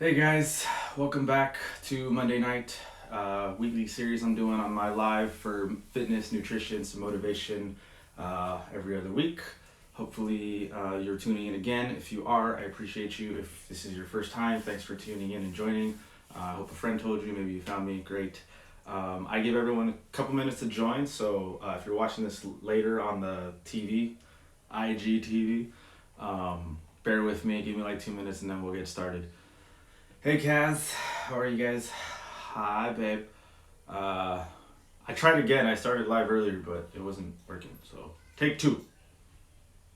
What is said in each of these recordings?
Hey guys, welcome back to Monday night weekly series I'm doing on my live for fitness, nutrition, some motivation every other week. Hopefully you're tuning in again. If you are, I appreciate you. If this is your first time, thanks for tuning in and joining. I hope a friend told you, maybe you found me, great. I give everyone a couple minutes to join, so if you're watching this later on the TV, IGTV, bear with me, give me like 2 minutes and then we'll get started. Hey Kaz, how are you guys? Hi babe. I tried again, I started live earlier but it wasn't working, so take two.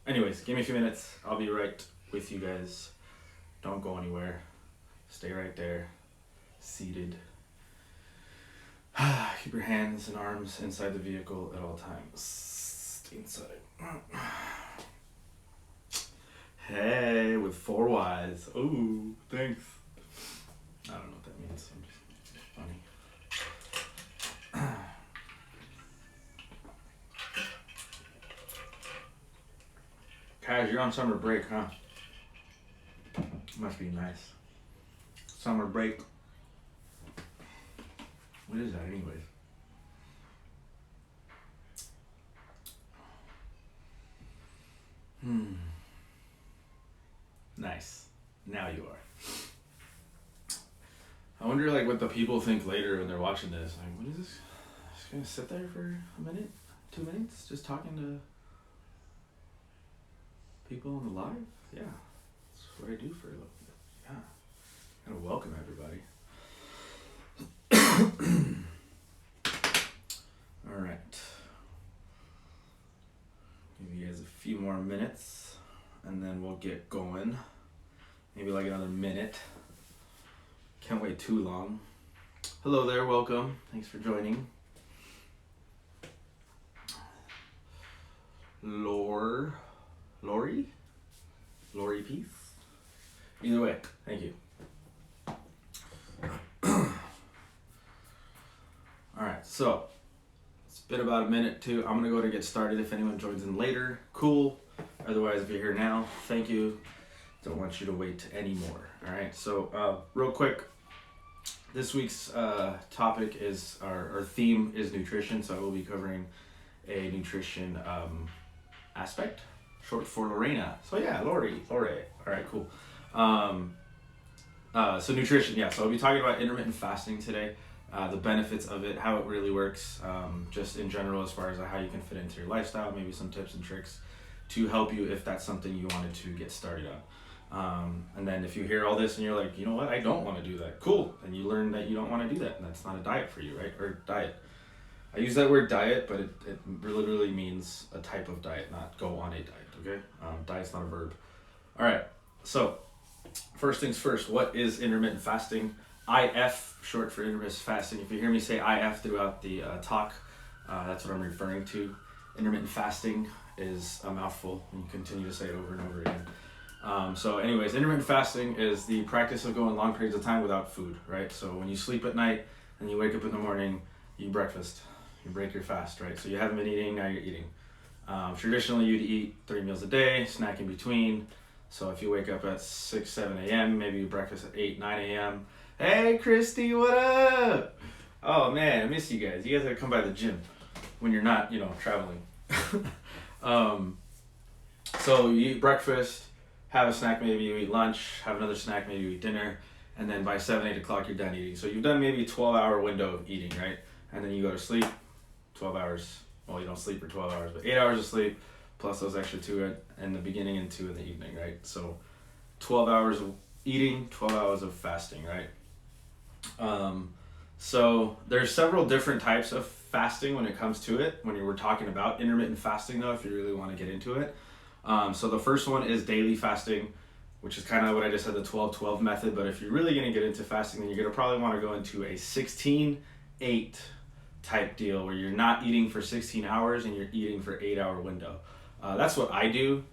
Anyways, give me a few minutes, I'll be right with you guys. Don't go anywhere, stay right there, seated. Keep your hands and arms inside the vehicle at all times. Stay inside. Hey, with 4 Ys. Ooh, thanks. I don't know what that means. I'm just funny. Kaz, you're on summer break, huh? Must be nice. Summer break. What is that, anyways? Nice. Now you are. I wonder, like, what the people think later when they're watching this. Like, what is this? Just gonna sit there for a minute, 2 minutes, just talking to people on the live? Yeah, that's what I do for a living. Yeah, gotta welcome everybody. All right. Give you guys a few more minutes, and then we'll get going. Maybe like another minute. Can't wait too long. Hello there, welcome. Thanks for joining. Lori Peace. Either way, thank you. Alright, so it's been about a minute too. I'm gonna go to get started. If anyone joins in later, cool. Otherwise, if you're here now, thank you. Don't want you to wait anymore. Alright, so real quick, this week's topic is, our theme is nutrition, so I will be covering a nutrition aspect, short for Lorena. So yeah, Lori. Alright, cool. So nutrition, yeah, so I'll be talking about intermittent fasting today, the benefits of it, how it really works, just in general as far as how you can fit into your lifestyle, maybe some tips and tricks to help you if that's something you wanted to get started on. And then if you hear all this and you're like, you know what, I don't want to do that, cool, and you learn that you don't want to do that, and that's not a diet for you, right? Or diet. I use that word diet, but it literally means a type of diet, not go on a diet, okay? Diet's not a verb. All right, so first things first, what is intermittent fasting? IF, short for intermittent fasting. If you hear me say IF throughout the talk, that's what I'm referring to. Intermittent fasting is a mouthful, and you continue to say it over and over again. So anyways, intermittent fasting is the practice of going long periods of time without food, right? So when you sleep at night and you wake up in the morning, you eat breakfast, you break your fast, right? So you haven't been eating, now you're eating. Traditionally, you'd eat 3 meals a day, snack in between. So if you wake up at 6, 7 a.m., maybe you breakfast at 8, 9 a.m. Hey, Christy, what up? Oh, man, I miss you guys. You guys gotta come by the gym when you're not, traveling. So you eat breakfast, have a snack, maybe you eat lunch, have another snack, maybe you eat dinner, and then by 7, 8 o'clock, you're done eating. So you've done maybe a 12-hour window of eating, right? And then you go to sleep, 12 hours. Well, you don't sleep for 12 hours, but 8 hours of sleep, plus those extra 2 in the beginning and 2 in the evening, right? So 12 hours of eating, 12 hours of fasting, right? So there's several different types of fasting when it comes to it. When you were talking about intermittent fasting, though, if you really want to get into it. So the first one is daily fasting, which is kind of what I just said, the 12-12 method. But if you're really going to get into fasting, then you're going to probably want to go into a 16-8 type deal where you're not eating for 16 hours and you're eating for 8-hour window. That's what I do.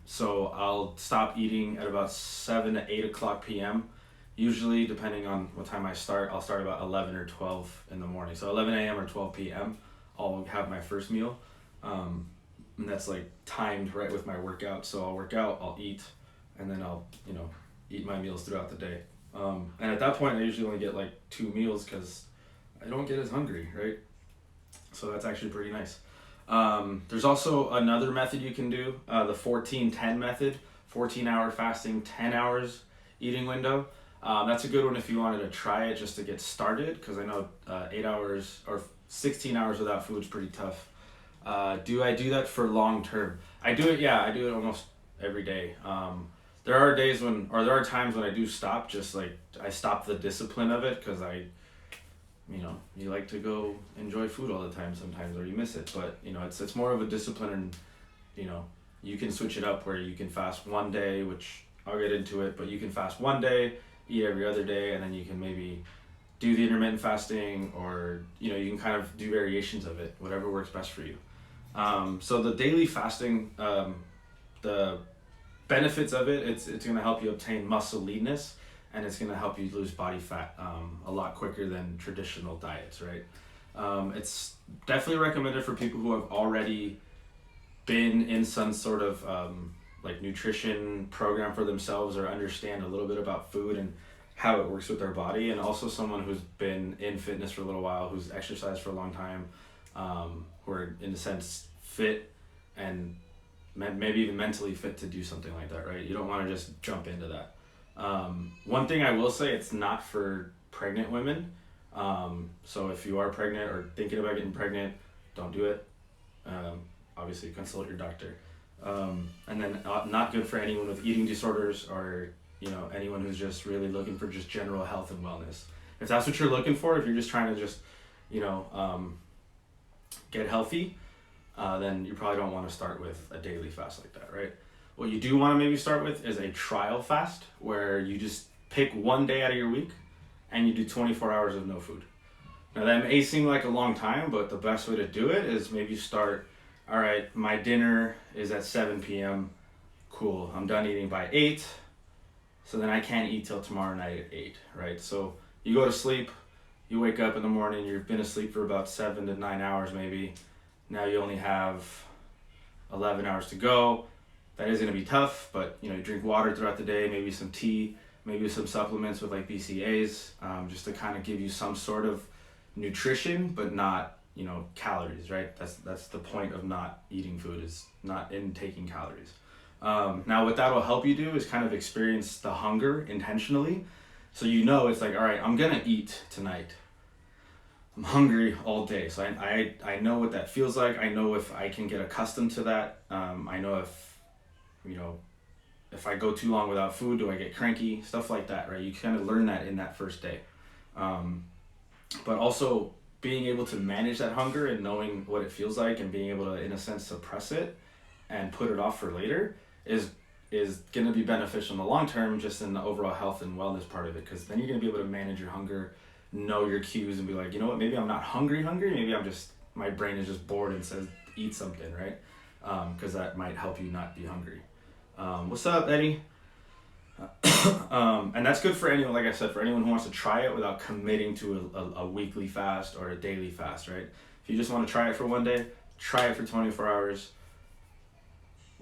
So I'll stop eating at about 7 to 8 o'clock p.m. Usually, depending on what time I start, I'll start about 11 or 12 in the morning. So 11 a.m. or 12 p.m. I'll have my first meal. And that's like timed right with my workout. So I'll work out, I'll eat, and then I'll, eat my meals throughout the day. And at that point, I usually only get like 2 meals because I don't get as hungry, right? So that's actually pretty nice. There's also another method you can do, the 14-10 method, 14-hour fasting, 10 hours eating window. That's a good one if you wanted to try it just to get started, because I know 8 hours or 16 hours without food is pretty tough. Do I do that for long term? I do it, yeah, I do it almost every day. There are days when, or there are times when I do stop, just like I stop the discipline of it because you like to go enjoy food all the time sometimes, or you miss it. But it's more of a discipline, and you can switch it up where you can fast one day, which I'll get into it. But you can fast one day, eat every other day, and then you can maybe do the intermittent fasting, or you can kind of do variations of it, whatever works best for you. So the daily fasting, the benefits of it, it's going to help you obtain muscle leanness, and it's going to help you lose body fat a lot quicker than traditional diets, right? It's definitely recommended for people who have already been in some sort of like nutrition program for themselves, or understand a little bit about food and how it works with their body, and also someone who's been in fitness for a little while, who's exercised for a long time, who are in a sense fit and maybe even mentally fit to do something like that, right? You don't want to just jump into that. One thing I will say, it's not for pregnant women. So if you are pregnant or thinking about getting pregnant, don't do it. Obviously consult your doctor. And then not good for anyone with eating disorders, or anyone who's just really looking for just general health and wellness. If that's what you're looking for, if you're just trying to just get healthy, then you probably don't want to start with a daily fast like that, right? What you do want to maybe start with is a trial fast, where you just pick one day out of your week and you do 24 hours of no food. Now that may seem like a long time, but the best way to do it is maybe start, all right, my dinner is at 7 p.m. Cool, I'm done eating by 8. So then I can't eat till tomorrow night at 8, right? So you go to sleep, you wake up in the morning, you've been asleep for about 7 to 9 hours maybe. Now you only have 11 hours to go. That is going to be tough, but you drink water throughout the day, maybe some tea, maybe some supplements with like BCAAs, just to kind of give you some sort of nutrition, but not calories, right? That's the point of not eating food, is not intaking calories. Now what that'll help you do is kind of experience the hunger intentionally. So it's like, all right, I'm gonna eat tonight. I'm hungry all day, so I know what that feels like. I know if I can get accustomed to that. I know if I go too long without food, do I get cranky? Stuff like that, right? You kind of learn that in that first day. But also being able to manage that hunger and knowing what it feels like, and being able to, in a sense, suppress it and put it off for later is going to be beneficial in the long term, just in the overall health and wellness part of it, because then you're going to be able to manage your hunger, know your cues, and be like, maybe I'm not hungry, maybe I'm just, my brain is just bored and says eat something, right? Because that might help you not be hungry. What's up, Eddie? And that's good for anyone, like I said, for anyone who wants to try it without committing to a weekly fast or a daily fast, right? If you just want to try it for one day, try it for 24 hours.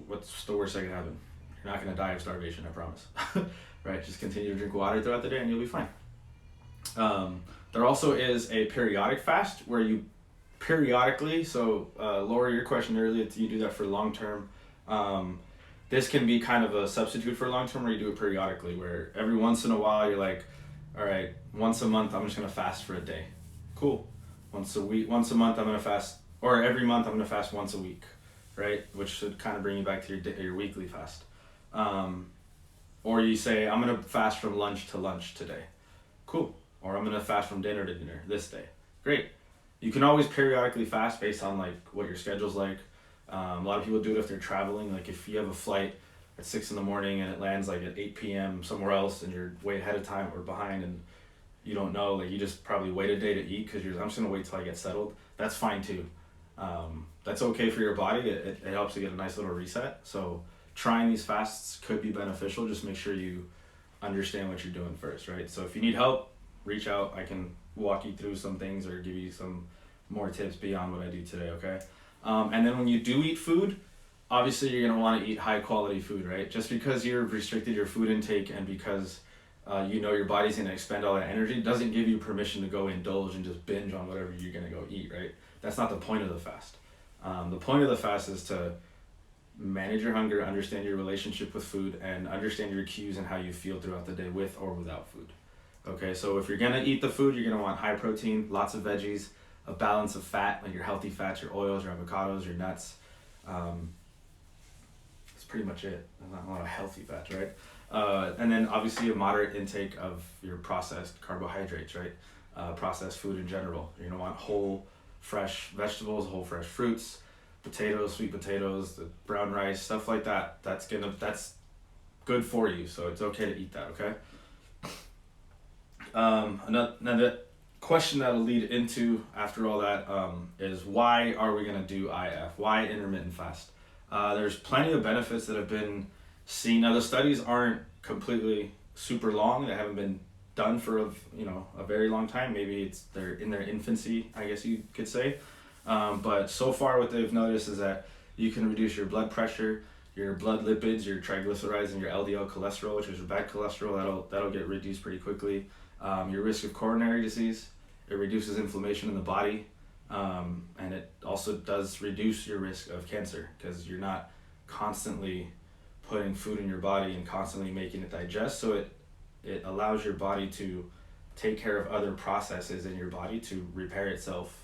What's the worst that can happen? You're not going to die of starvation, I promise. Right? Just continue to drink water throughout the day and you'll be fine. There also is a periodic fast where you periodically, so Laura, your question earlier, do you do that for long term? This can be kind of a substitute for long term, where you do it periodically, where every once in a while you're like, all right, once a month I'm just going to fast for a day. Cool. Once a month I'm going to fast, or every month I'm going to fast once a week, right? Which should kind of bring you back to your weekly fast. Or you say, I'm going to fast from lunch to lunch today. Cool. Or I'm going to fast from dinner to dinner this day. Great. You can always periodically fast based on like what your schedule's like. A lot of people do it if they're traveling. Like if you have a flight at 6 a.m. and it lands like at 8 p.m. somewhere else, and you're way ahead of time or behind, and you don't know, like you just probably wait a day to eat because I'm just going to wait till I get settled. That's fine too. That's okay for your body. It helps to get a nice little reset. So trying these fasts could be beneficial. Just make sure you understand what you're doing first, right? So if you need help, reach out. I can walk you through some things or give you some more tips beyond what I do today, okay? And then when you do eat food, obviously you're going to want to eat high quality food, right? Just because you've restricted your food intake and because you know your body's going to expend all that energy doesn't give you permission to go indulge and just binge on whatever you're going to go eat, right? That's not the point of the fast. The point of the fast is to manage your hunger, understand your relationship with food, and understand your cues and how you feel throughout the day with or without food. Okay, so if you're going to eat the food, you're going to want high protein, lots of veggies, a balance of fat, like your healthy fats, your oils, your avocados, your nuts. That's pretty much it. There's not a lot of healthy fats, right? And then obviously a moderate intake of your processed carbohydrates, right? Processed food in general. You're going to want whole, fresh vegetables, whole, fresh fruits, potatoes, sweet potatoes, the brown rice, stuff like that. That's good for you, so it's okay to eat that, okay? Another question that'll lead into after all that is why are we going to do IF? Why intermittent fast? There's plenty of benefits that have been seen. Now the studies aren't completely super long. They haven't been done for a very long time. Maybe they're in their infancy, I guess you could say. But so far what they've noticed is that you can reduce your blood pressure, your blood lipids, your triglycerides, and your LDL cholesterol, which is your bad cholesterol. That'll get reduced pretty quickly. Your risk of coronary disease. It reduces inflammation in the body, and it also does reduce your risk of cancer because you're not constantly putting food in your body and constantly making it digest. So it allows your body to take care of other processes in your body to repair itself,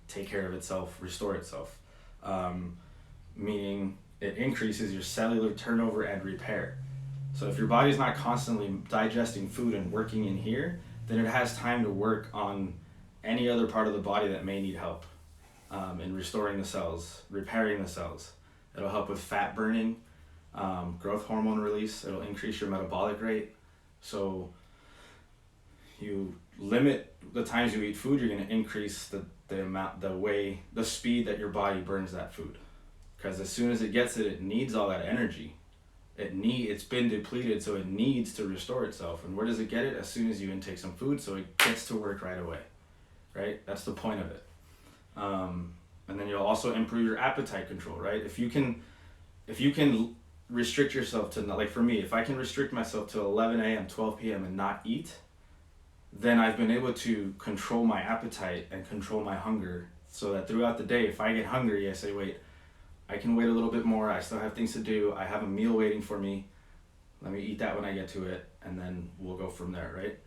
take care of itself, restore itself. Meaning it increases your cellular turnover and repair. So if your body's not constantly digesting food and working in here, then it has time to work on any other part of the body that may need help in restoring the cells, repairing the cells. It'll help with fat burning, growth hormone release. It'll increase your metabolic rate. So you limit the times you eat food, you're going to increase the speed that your body burns that food. Because as soon as it gets it, it needs all that energy. It's been depleted, so it needs to restore itself. And where does it get it? As soon as you intake some food, so it gets to work right away. Right? That's the point of it. And then you'll also improve your appetite control, right? If you can restrict yourself to, like for me, if I can restrict myself to 11 a.m., 12 p.m. and not eat, then I've been able to control my appetite and control my hunger so that throughout the day, if I get hungry, I say, wait, I can wait a little bit more. I still have things to do. I have a meal waiting for me. Let me eat that when I get to it, and then we'll go from there, right?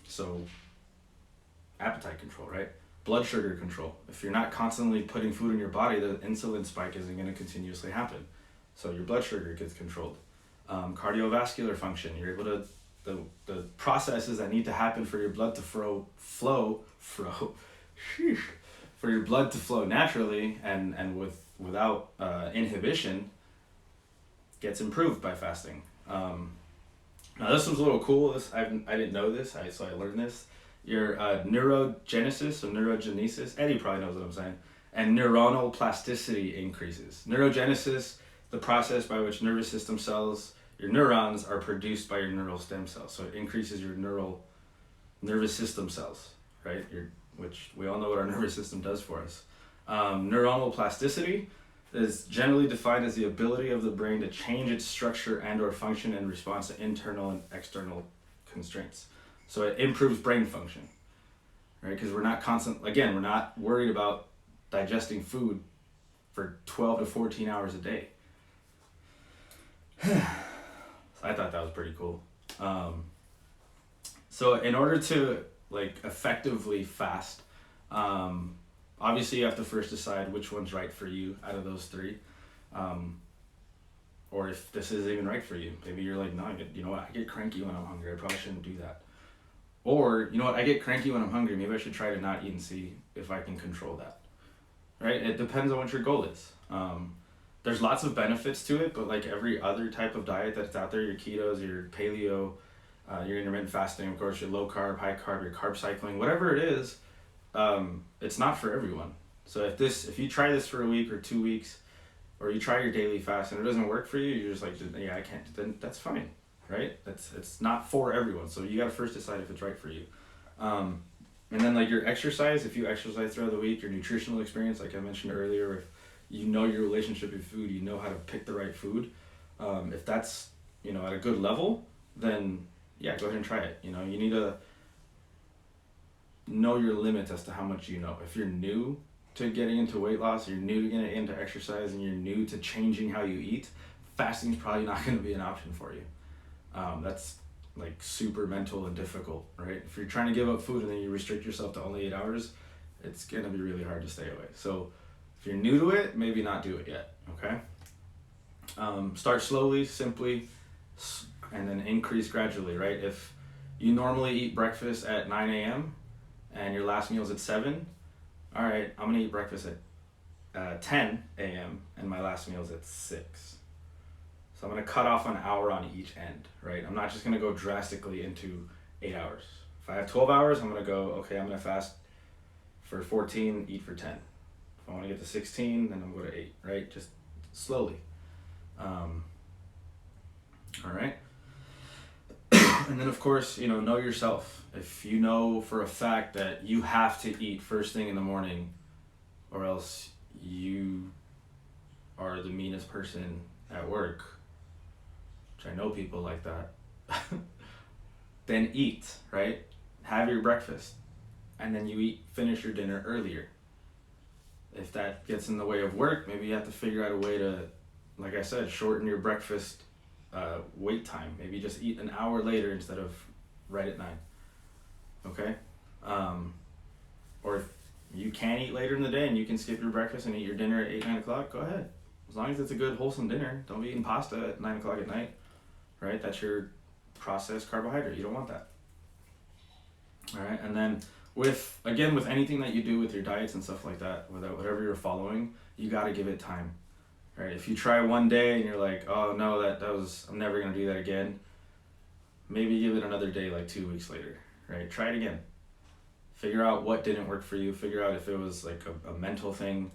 So appetite control, right? Blood sugar control. If you're not constantly putting food in your body, the insulin spike isn't going to continuously happen. So your blood sugar gets controlled. Cardiovascular function. You're able to, the processes that need to happen for your blood to flow, for your blood to flow naturally and without inhibition gets improved by fasting. Now this was a little cool. I didn't know this, so I learned this. Your neurogenesis or neurogenesis, Eddie probably knows what I'm saying, and neuronal plasticity increases. Neurogenesis, the process by which nervous system cells, your neurons are produced by your neural stem cells. So it increases your nervous system cells, right? Which we all know what our nervous system does for us. Neuronal plasticity is generally defined as the ability of the brain to change its structure and or function in response to internal and external constraints. So it improves brain function, right? Because we're not worried about digesting food for 12 to 14 hours a day. So I thought that was pretty cool. So in order to effectively fast, obviously you have to first decide which one's right for you out of those three, or if this is even right for you. Maybe you're like, no, you know what, I get cranky when I'm hungry, I probably shouldn't do that. Or, you know what, I get cranky when I'm hungry, maybe I should try to not eat and see if I can control that, right? It depends on what your goal is. There's lots of benefits to it, but like every other type of diet that's out there, your ketos, your paleo, your intermittent fasting, of course, your low carb, high carb, your carb cycling, whatever it is, it's not for everyone. So if you try this for a week or 2 weeks, or you try your daily fast and it doesn't work for you, you're just like, yeah, I can't, then that's fine, right? It's not for everyone. So you got to first decide if it's right for you. And then like your exercise, if you exercise throughout the week, your nutritional experience, like I mentioned earlier, if you know your relationship with food, you know how to pick the right food. If that's, at a good level, then yeah, go ahead and try it. You need to know your limits as to how much you know. If you're new to getting into weight loss, you're new to getting into exercise, and you're new to changing how you eat, fasting is probably not going to be an option for you. That's like super mental and difficult, right? If you're trying to give up food and then you restrict yourself to only 8 hours, it's going to be really hard to stay away. So if you're new to it, maybe not do it yet, okay? Start slowly, simply, and then increase gradually, right? If you normally eat breakfast at 9 a.m. and your last meal is at 7, all right, I'm going to eat breakfast at 10 a.m. and my last meal is at 6. So I'm going to cut off an hour on each end, right? I'm not just going to go drastically into 8 hours. If I have 12 hours, I'm going to go, okay, I'm going to fast for 14, eat for 10. If I want to get to 16, then I'm going to go to 8, right? Just slowly. All right. And then, of course, know yourself. If you know for a fact that you have to eat first thing in the morning or else you are the meanest person at work, which I know people like that, then eat, right? Have your breakfast, and then you finish your dinner earlier. If that gets in the way of work, maybe you have to figure out a way to, like I said, shorten your breakfast wait time. Maybe just eat an hour later instead of right at 9. Okay? Or if you can eat later in the day and you can skip your breakfast and eat your dinner at 8, 9 o'clock, go ahead. As long as it's a good, wholesome dinner. Don't be eating pasta at 9 o'clock at night, right? That's your processed carbohydrate. You don't want that. All right? And then with anything that you do with your diets and stuff like that, whatever you're following, you got to give it time. Right? If you try one day and you're like, oh no, I'm never going to do that again, maybe give it another day, like 2 weeks later, right? Try it again. Figure out what didn't work for you. Figure out if it was like a mental thing.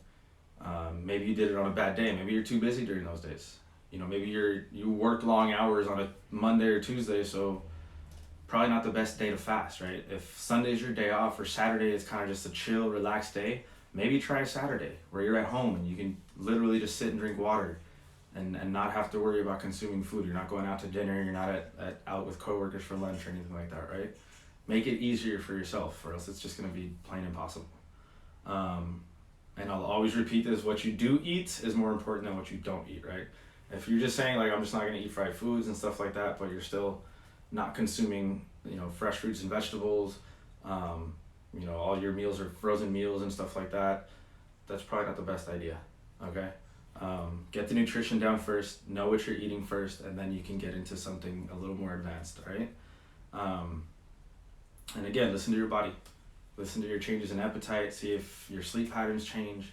Maybe you did it on a bad day. Maybe you're too busy during those days. Maybe you worked long hours on a Monday or Tuesday, so probably not the best day to fast, right? If Sunday's your day off or Saturday is kind of just a chill, relaxed day, maybe try Saturday where you're at home and you can literally just sit and drink water and not have to worry about consuming food. You're not going out to dinner, you're not out with coworkers for lunch or anything like that, right? Make it easier for yourself, or else it's just going to be plain impossible. And I'll always repeat this, what you do eat is more important than what you don't eat, right? If you're just saying, like, I'm just not going to eat fried foods and stuff like that, but you're still not consuming, fresh fruits and vegetables, all your meals are frozen meals and stuff like that, that's probably not the best idea, okay? Get the nutrition down first, know what you're eating first, and then you can get into something a little more advanced, all right? And again, listen to your body. Listen to your changes in appetite, see if your sleep patterns change,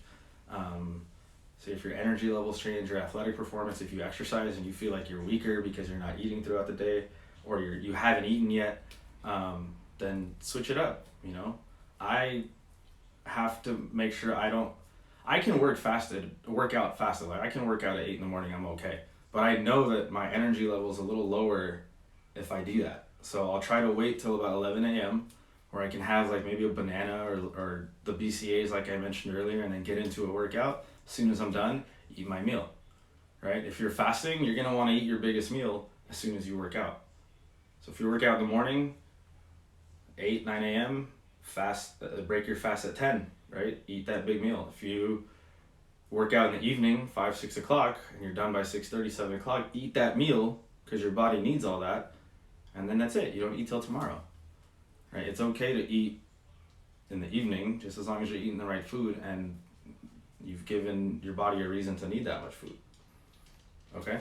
see if your energy levels change, your athletic performance. If you exercise and you feel like you're weaker because you're not eating throughout the day, or you haven't eaten yet, then switch it up, I have to make sure I can work out fasted. Like I can work out at 8 in the morning, I'm okay. But I know that my energy level is a little lower if I do that. So I'll try to wait till about 11 a.m. where I can have like maybe a banana or the BCAAs like I mentioned earlier, and then get into a workout. As soon as I'm done, eat my meal, right? If you're fasting, you're gonna wanna eat your biggest meal as soon as you work out. So if you work out in the morning, 8, 9 a.m., break your fast at 10, right? Eat that big meal. If you work out in the evening, 5, 6 o'clock, and you're done by 6:30, 7 o'clock, eat that meal because your body needs all that, and then that's it. You don't eat till tomorrow, right? It's okay to eat in the evening, just as long as you're eating the right food and you've given your body a reason to need that much food, okay?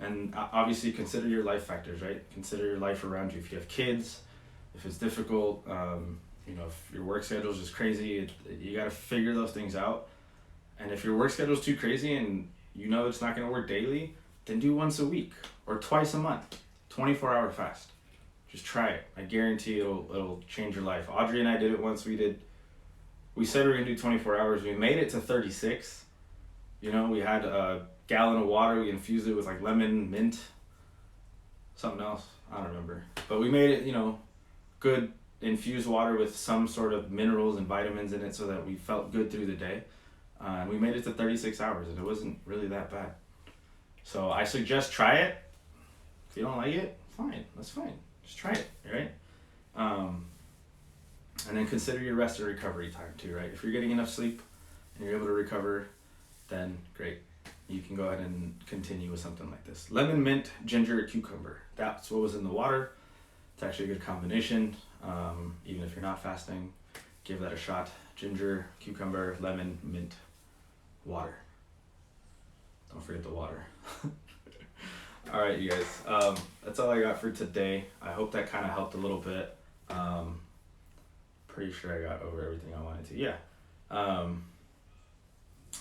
And obviously consider your life factors, right? Consider your life around you. If you have kids, if it's difficult, if your work schedule is just crazy, you got to figure those things out. And if your work schedule is too crazy and it's not going to work daily, then do once a week or twice a month, 24-hour fast. Just try it. I guarantee it'll change your life. Audrey and I did it once. We said we were going to do 24 hours. We made it to 36. We had a gallon of water. We infused it with like lemon, mint, something else. I don't remember. But we made it, good infused water with some sort of minerals and vitamins in it so that we felt good through the day. And we made it to 36 hours, and it wasn't really that bad. So I suggest try it. If you don't like it, fine, that's fine. Just try it, right? And then consider your rest and recovery time too, right? If you're getting enough sleep and you're able to recover, then great. You can go ahead and continue with something like this. Lemon, mint, ginger, cucumber. That's what was in the water. It's actually a good combination. Even if you're not fasting, give that a shot. Ginger, cucumber, lemon, mint, water. Don't forget the water. All right, you guys. That's all I got for today. I hope that kind of helped a little bit. Pretty sure I got over everything I wanted to. Yeah.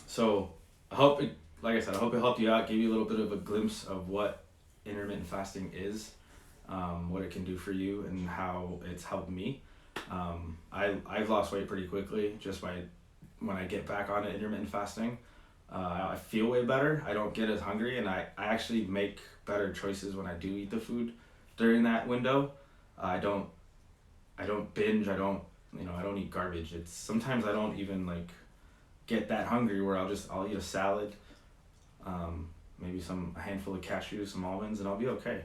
So I hope it, like I said, I hope it helped you out, gave you a little bit of a glimpse of what intermittent fasting is, what it can do for you, and how it's helped me. I've lost weight pretty quickly just by when I get back on intermittent fasting. I feel way better. I don't get as hungry, and I actually make better choices when I do eat the food during that window. I don't binge. I don't eat garbage. It's sometimes I don't even like get that hungry where I'll eat a salad, maybe a handful of cashews, some almonds, and I'll be okay,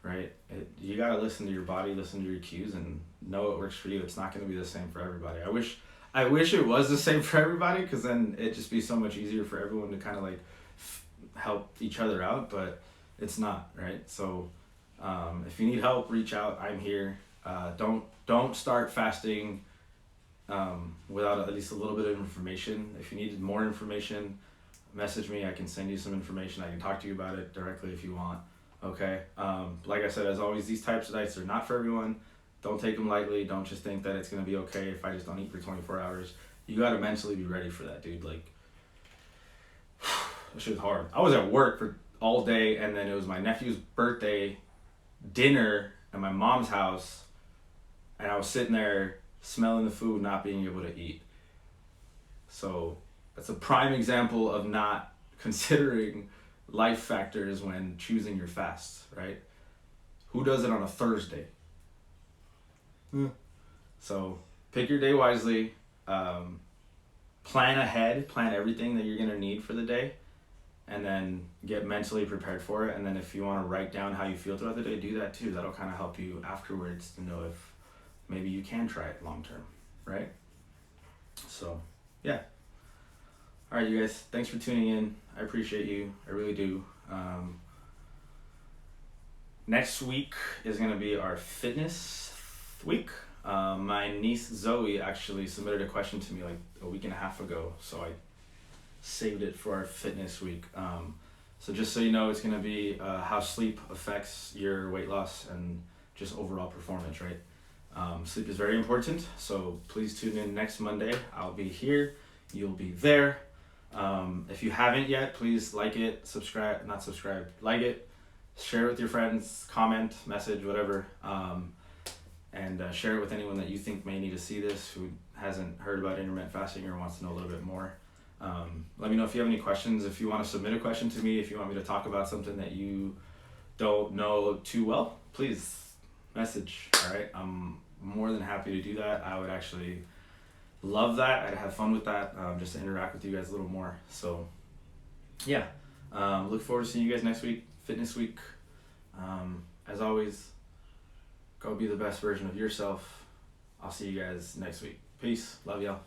right? You gotta listen to your body, listen to your cues, and know what works for you. It's not gonna be the same for everybody. I wish it was the same for everybody, because then it'd just be so much easier for everyone to kind of like help each other out, but it's not, right? So if you need help, reach out. I'm here. Don't start fasting without at least a little bit of information. If you need more information, message me. I can send you some information. I can talk to you about it directly if you want. Okay. Like I said, as always, these types of diets are not for everyone. Don't take them lightly. Don't just think that it's going to be okay if I just don't eat for 24 hours. You got to mentally be ready for that, dude. Like, that shit's hard. I was at work for all day, and then it was my nephew's birthday dinner at my mom's house, and I was sitting there smelling the food, not being able to eat. So that's a prime example of not considering life factors when choosing your fasts, right? Who does it on a Thursday? So pick your day wisely, plan ahead, plan everything that you're going to need for the day, and then get mentally prepared for it. And then if you want to write down how you feel throughout the day, do that too. That'll kind of help you afterwards to know if maybe you can try it long term, right? So, yeah. All right, you guys, thanks for tuning in. I appreciate you. I really do. Next week is going to be our fitness week. My niece Zoe actually submitted a question to me like a week and a half ago, so I saved it for our fitness week. So just so you know, it's going to be how sleep affects your weight loss and just overall performance, right? Sleep is very important, so please tune in next Monday. I'll be here. You'll be there. If you haven't yet, please like it, like it, share it with your friends, comment, message, whatever, and share it with anyone that you think may need to see this, who hasn't heard about intermittent fasting or wants to know a little bit more. Let me know if you have any questions. If you want to submit a question to me, if you want me to talk about something that you don't know too well, please message. All right, I'm more than happy to do that. I would actually love that. I'd have fun with that, just to interact with you guys a little more. So yeah, look forward to seeing you guys next week, fitness week. As always, go be the best version of yourself. I'll see you guys next week. Peace. Love y'all.